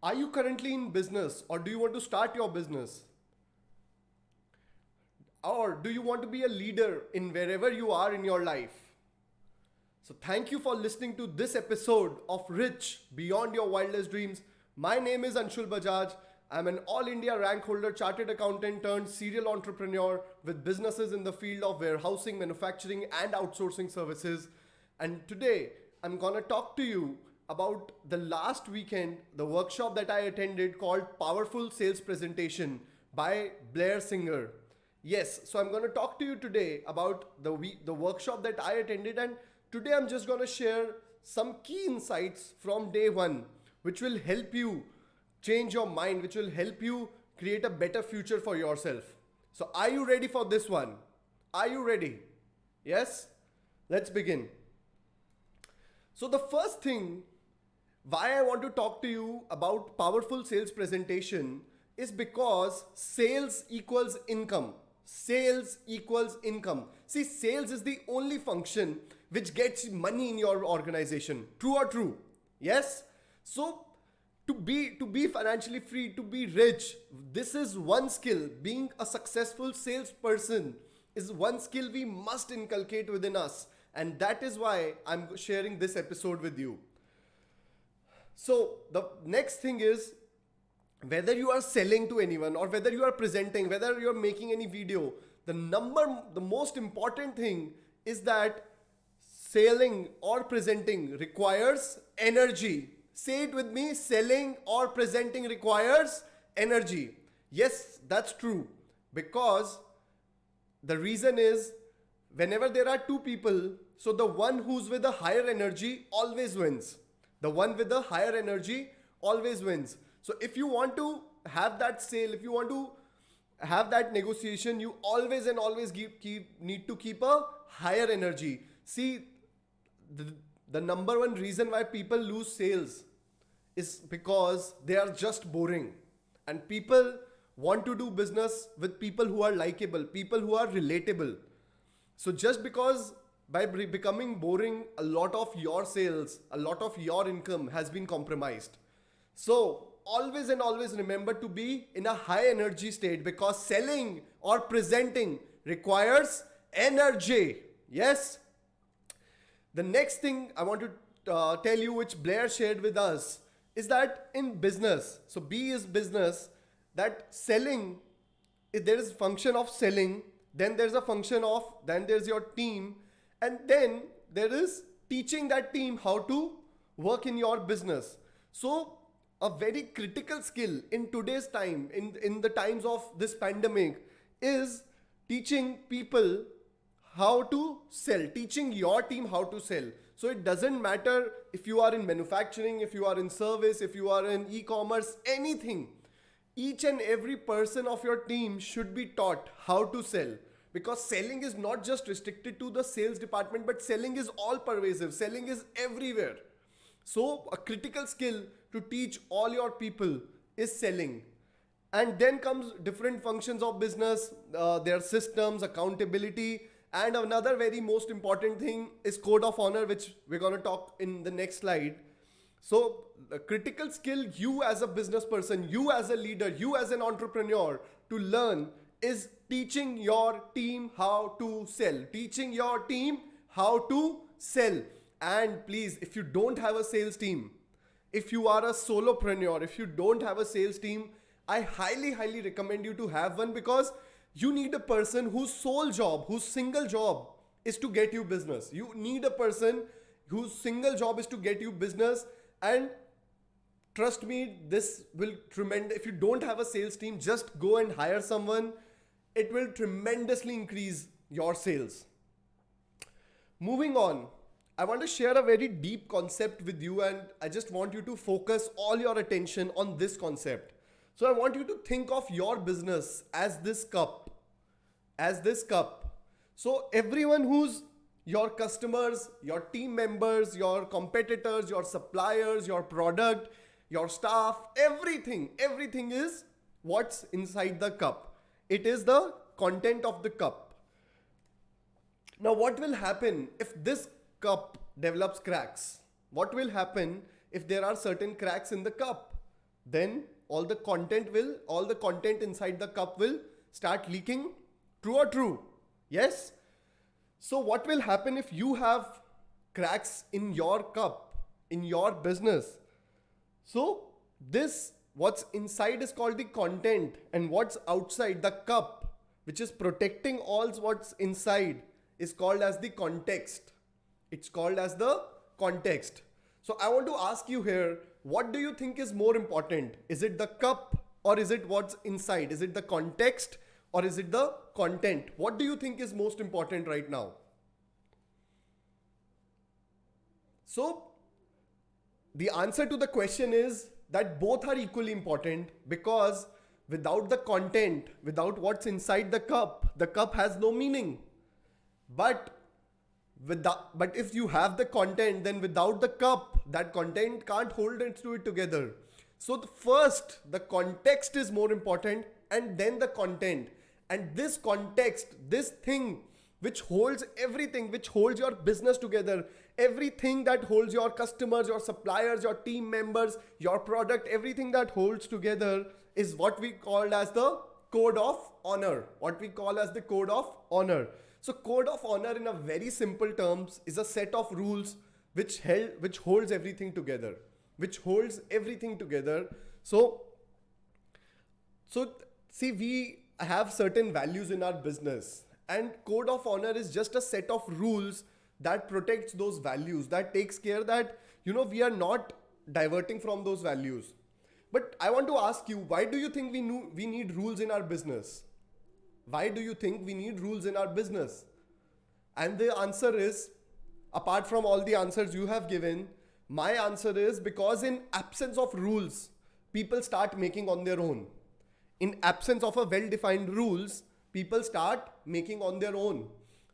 Are you currently in business or do you want to start your business? Or do you want to be a leader in wherever you are in your life? So, thank you for listening to this episode of Rich Beyond Your Wildest Dreams. My name is Anshul Bajaj. I'm an all India rank holder, chartered accountant turned serial entrepreneur with businesses in the field of warehousing, manufacturing, and outsourcing services. And today, I'm gonna talk to you about the last weekend, the workshop that I attended called Powerful Sales Presentation by Blair Singer. Yes, so I'm going to talk to you today about the workshop that I attended, and today I'm just going to share some key insights from day one, which will help you change your mind, which will help you create a better future for yourself. So, are you ready for this one? Are you ready? Yes? Let's begin. So, the first thing why I want to talk to you about powerful sales presentation is because sales equals income. Sales equals income. See, sales is the only function which gets money in your organization. True or true? Yes? So to be financially free, to be rich, this is one skill. Being a successful salesperson is one skill we must inculcate within us. And that is why I'm sharing this episode with you. So the next thing is, whether you are selling to anyone or whether you are presenting, whether you're making any video, the most important thing is that selling or presenting requires energy. Say it with me, selling or presenting requires energy. Yes, that's true. Because the reason is, whenever there are two people, so the one who's with a higher energy always wins. The one with the higher energy always wins. So if you want to have that sale, if you want to have that negotiation, you always and always need to keep a higher energy. See, the number one reason why people lose sales is because they are just boring. And people want to do business with people who are likable, people who are relatable. So just because by becoming boring, a lot of your sales, a lot of your income has been compromised. So always and always remember to be in a high energy state, because selling or presenting requires energy. Yes. The next thing I want to tell you, which Blair shared with us, is that in business, so B is business, that selling, if there is function of selling, then there's a function of, then there's your team, and then there is teaching that team how to work in your business. So a very critical skill in today's time, in the times of this pandemic, is teaching people how to sell, teaching your team how to sell. So it doesn't matter if you are in manufacturing, if you are in service, if you are in e-commerce, anything. Each and every person of your team should be taught how to sell, because selling is not just restricted to the sales department, but selling is all pervasive. Selling is everywhere. So a critical skill to teach all your people is selling. And then comes different functions of business, their systems, accountability, and another very most important thing is code of honor, which we're going to talk in the next slide. So the critical skill you as a business person, you as a leader, you as an entrepreneur to learn is teaching your team how to sell. Teaching your team how to sell. And please, if you don't have a sales team, if you are a solopreneur, if you don't have a sales team, I highly, highly recommend you to have one, because you need a person whose sole job, whose single job is to get you business. You need a person whose single job is to get you business. And trust me, this will tremendous. If you don't have a sales team, just go and hire someone. It will tremendously increase your sales. Moving on, I want to share a very deep concept with you, and I just want you to focus all your attention on this concept. So I want you to think of your business as this cup, as this cup. So everyone who's your customers, your team members, your competitors, your suppliers, your product, your staff, everything is what's inside the cup. It is the content of the cup. Now, what will happen if this cup develops cracks? What will happen if there are certain cracks in the cup? then all the content inside the cup will start leaking. True or true? Yes? So what will happen if you have cracks in your cup, in your business? So this, what's inside is called the content, and what's outside the cup, which is protecting all what's inside, is called as the context. It's called as the context. So I want to ask you here, what do you think is more important? Is it the cup or is it what's inside? Is it the context or is it the content? What do you think is most important right now? So the answer to the question is that both are equally important, because without the content, without what's inside the cup has no meaning. But but if you have the content, then without the cup, that content can't hold it together. So first, the context is more important, and then the content. And this context, this thing which holds everything, which holds your business together, everything that holds your customers, your suppliers, your team members, your product, everything that holds together is what we call as the code of honor. What we call as the code of honor. So code of honor in a very simple terms is a set of rules which holds everything together. Which holds everything together. So see, we have certain values in our business, and code of honor is just a set of rules that protects those values, that takes care that we are not diverting from those values. But I want to ask you, why do you think we need rules in our business? Why do you think we need rules in our business? And the answer is, apart from all the answers you have given, my answer is because in absence of rules, people start making on their own. In absence of a well-defined rules, people start making on their own.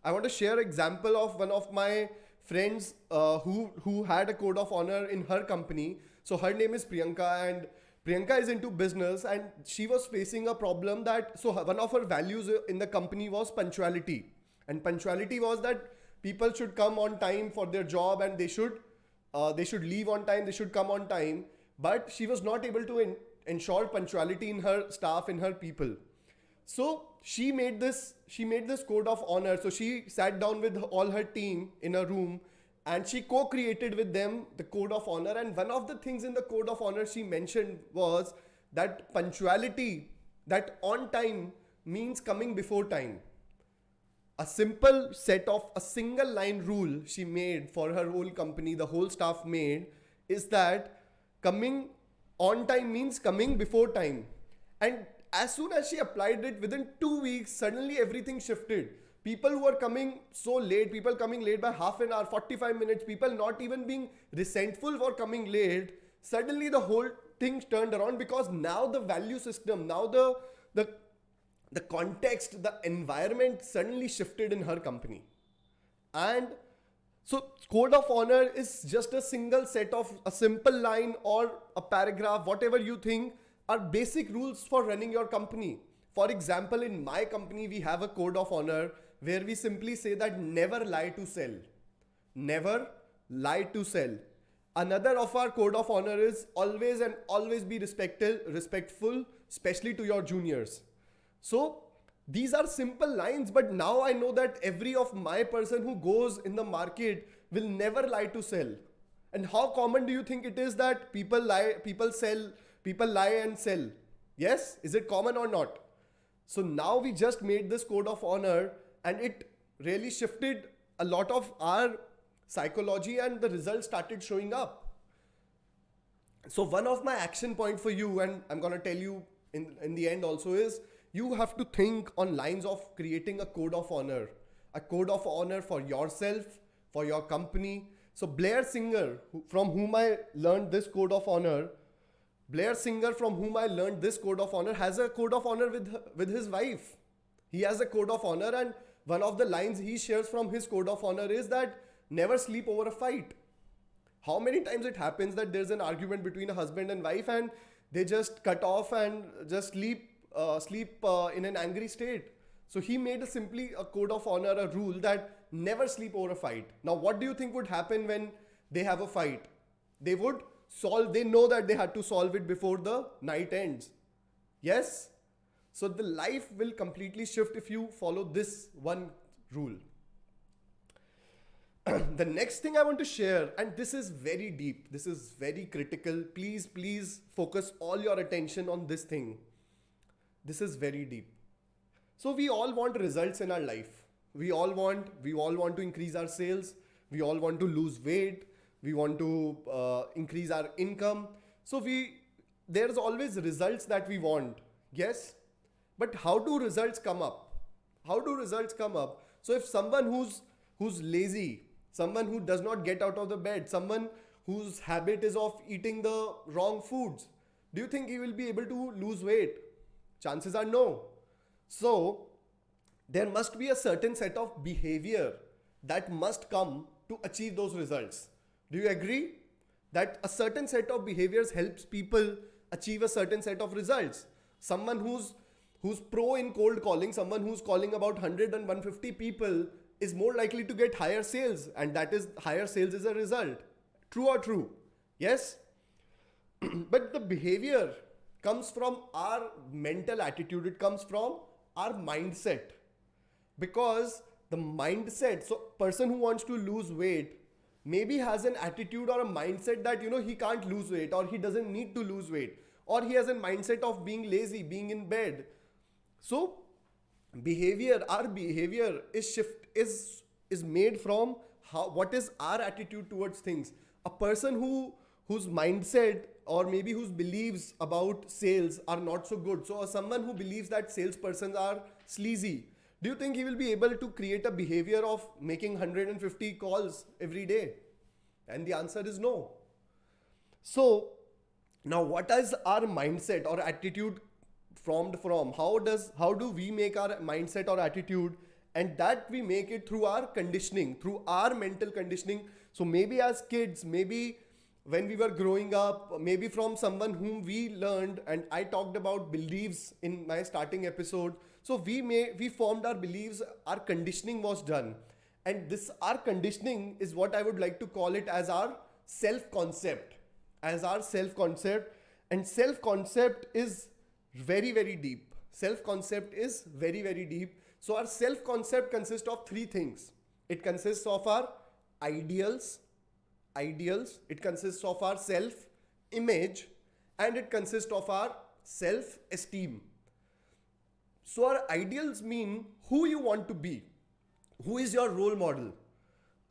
I want to share example of one of my friends who had a code of honor in her company. So her name is Priyanka, and Priyanka is into business, and she was facing a problem that, so one of her values in the company was punctuality. And punctuality was that people should come on time for their job, and they should leave on time, they should come on time. But she was not able to ensure punctuality in her staff, in her people. So she made this code of honor. So she sat down with all her team in a room, and she co-created with them the code of honor. And one of the things in the code of honor she mentioned was that punctuality, that on time means coming before time. A simple set of a single line rule she made for her whole company, the whole staff made, is that coming on time means coming before time. And as soon as she applied it, within 2 weeks, suddenly everything shifted. People who are coming so late, people coming late by half an hour, 45 minutes, people not even being resentful for coming late, suddenly the whole thing turned around, because now the value system, now the context, the environment suddenly shifted in her company. And so code of honor is just a single set of a simple line or a paragraph, whatever you think are basic rules for running your company. For example, in my company, we have a code of honor where we simply say that never lie to sell. Never lie to sell. Another of our code of honor is always and always be respectful, especially to your juniors. So these are simple lines, but now I know that every of my person who goes in the market will never lie to sell. And how common do you think it is that people lie and sell? Yes? Is it common or not? So now we just made this code of honor, and it really shifted a lot of our psychology, and the results started showing up. So one of my action point for you, and I'm going to tell you in the end also, is you have to think on lines of creating a code of honor. A code of honor for yourself, for your company. So Blair Singer, from whom I learned this code of honor, has a code of honor with his wife. He has a code of honor, and one of the lines he shares from his code of honor is that never sleep over a fight. How many times it happens that there's an argument between a husband and wife, and they just cut off and just sleep in an angry state. So he made simply a code of honor, a rule that never sleep over a fight. Now what do you think would happen when they have a fight? They would solve, they know that they had to solve it before the night ends. Yes? So the life will completely shift if you follow this one rule. The next thing I want to share, and this is very deep, this is very critical. Please focus all your attention on this thing. This is very deep. So we all want results in our life. We all want to increase our sales. We all want to lose weight. We want to increase our income. So there's always results that we want. Yes? But how do results come up? How do results come up? So if someone who's lazy, someone who does not get out of the bed, someone whose habit is of eating the wrong foods, do you think he will be able to lose weight? Chances are no. So there must be a certain set of behavior that must come to achieve those results. Do you agree? That a certain set of behaviors helps people achieve a certain set of results. Someone who's pro in cold calling, someone who's calling about 100 and 150 people is more likely to get higher sales, and that is higher sales is a result. True or true? Yes? But the behavior comes from our mental attitude, it comes from our mindset. Because the mindset, so person who wants to lose weight maybe has an attitude or a mindset that he can't lose weight, or he doesn't need to lose weight, or he has a mindset of being lazy, being in bed. So our behavior is made from what is our attitude towards things. A person whose mindset or maybe whose beliefs about sales are not so good, so someone who believes that salespersons are sleazy, do you think he will be able to create a behavior of making 150 calls every day? And the answer is no. So now what is our mindset or attitude formed from? How do we make our mindset or attitude? And that we make it through our conditioning, through our mental conditioning. So maybe as kids, maybe when we were growing up, maybe from someone whom we learned, and I talked about beliefs in my starting episode. So we formed our beliefs, our conditioning was done. And our conditioning is what I would like to call it as our self-concept. And self-concept is very, very deep. Self-concept is very, very deep. So our self-concept consists of three things. It consists of our ideals, it consists of our self-image, and it consists of our self-esteem. So our ideals mean who you want to be. Who is your role model?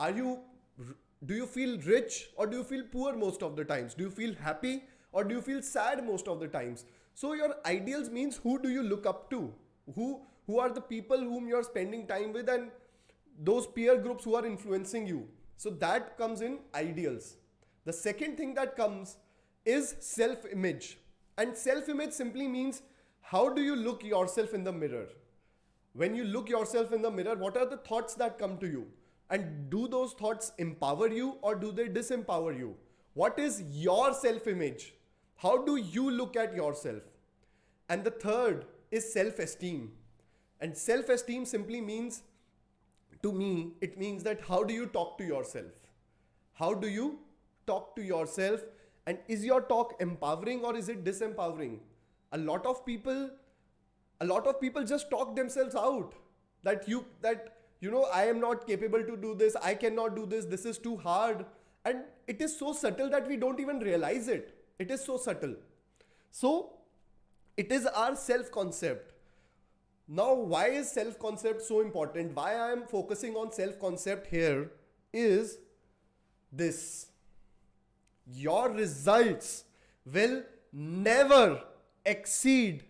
Do you feel rich or do you feel poor most of the times? Do you feel happy or do you feel sad most of the times? So your ideals means who do you look up to? Who are the people whom you are spending time with, and those peer groups who are influencing you. So that comes in ideals. The second thing that comes is self-image. And self-image simply means how do you look yourself in the mirror? When you look yourself in the mirror, what are the thoughts that come to you? And do those thoughts empower you or do they disempower you? What is your self-image? How do you look at yourself? And the third is self-esteem. And self-esteem simply means, to me, it means that how do you talk to yourself? How do you talk to yourself? And is your talk empowering or is it disempowering? A lot of people just talk themselves out that I am not capable to do this, I cannot do this is too hard. And it is so subtle that we don't even realize it. It is so subtle. So it is our self-concept. Now, why is self-concept so important? Why I am focusing on self-concept here is this. Your results will never exceed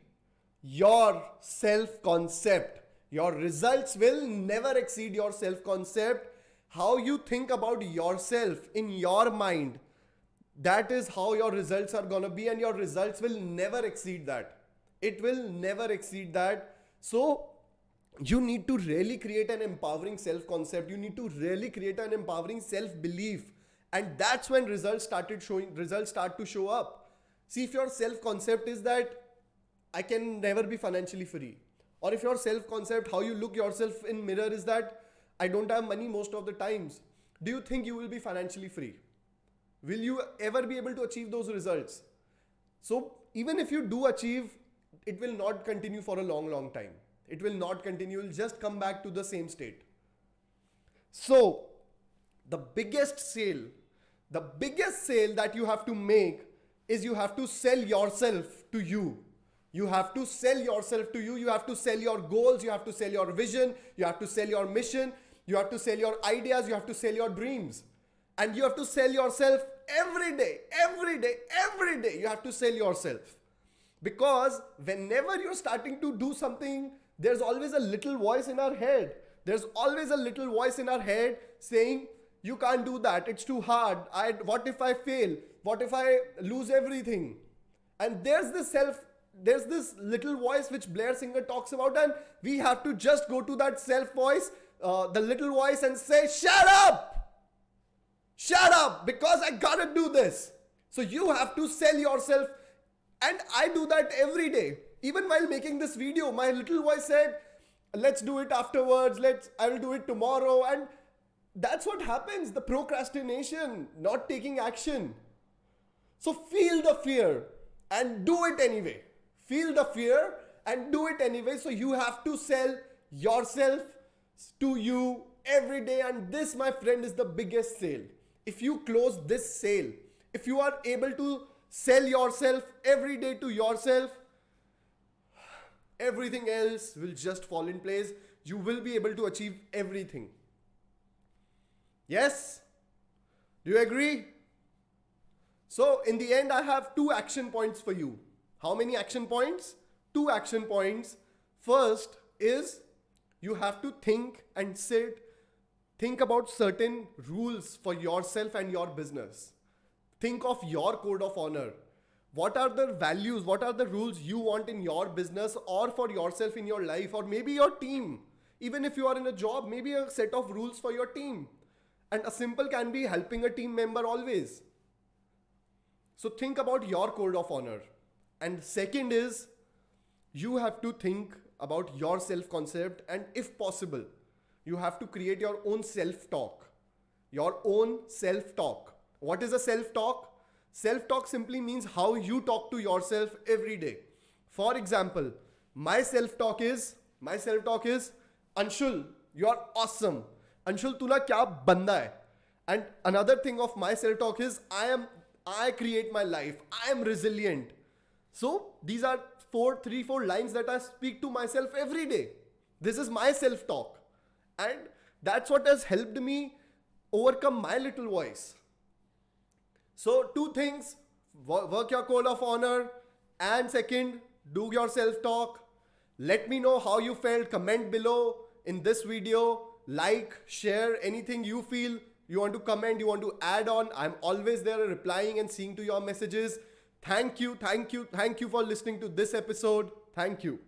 your self-concept. Your results will never exceed your self-concept. How you think about yourself in your mind, that is how your results are gonna be, and your results will never exceed that. It will never exceed that. So you need to really create an empowering self-concept. You need to really create an empowering self-belief. And that's when results start to show up. See, if your self-concept is that I can never be financially free, or if your self-concept, how you look yourself in mirror is that I don't have money most of the times, do you think you will be financially free? will you ever be able to achieve those results? So even if you do achieve, it will not continue for a long time. It will not continue. You'll just come back to the same state. So the biggest sale that you have to make is you have to sell yourself to you. You have to sell yourself to you. You have to sell your goals. You have to sell your vision. You have to sell your mission. You have to sell your ideas. You have to sell your dreams. And you have to sell yourself every day. You have to sell yourself. Because whenever you're starting to do something, there's always a little voice in our head. There's always a little voice in our head saying, you can't do that. It's too hard. What if I fail? What if I lose everything? And there's this little voice which Blair Singer talks about, and we have to just go to that self voice, the little voice, and say, shut up! Shut up, because I gotta do this. So you have to sell yourself. And I do that every day. Even while making this video, my little voice said, let's do it afterwards. I will do it tomorrow. And that's what happens. The procrastination, not taking action. So feel the fear and do it anyway. Feel the fear and do it anyway. So you have to sell yourself to you every day. And this, my friend, is the biggest sale. If you close this sale, if you are able to sell yourself every day to yourself, everything else will just fall in place. You will be able to achieve everything. Yes? Do you agree? So in the end, I have 2 action points for you. How many action points? 2 action points. First is you have to think about certain rules for yourself and your business. Think of your code of honor. What are the values? What are the rules you want in your business or for yourself in your life, or maybe your team? Even if you are in a job, maybe a set of rules for your team. And a simple can be helping a team member always. So think about your code of honor. And second is you have to think about your self-concept, and if possible, you have to create your own self-talk. Your own self-talk. What is a self-talk? Self-talk simply means how you talk to yourself every day. For example, my self-talk is, Anshul, you are awesome. Anshul, tula kya banda hai? And another thing of my self-talk is, I create my life. I am resilient. So these are 4 lines that I speak to myself every day. This is my self-talk. And that's what has helped me overcome my little voice. So 2 things, work your code of honor, and second, do your self-talk. Let me know how you felt. Comment below in this video. Like, share, anything you feel you want to comment, you want to add on. I'm always there replying and seeing to your messages. Thank you for listening to this episode. Thank you.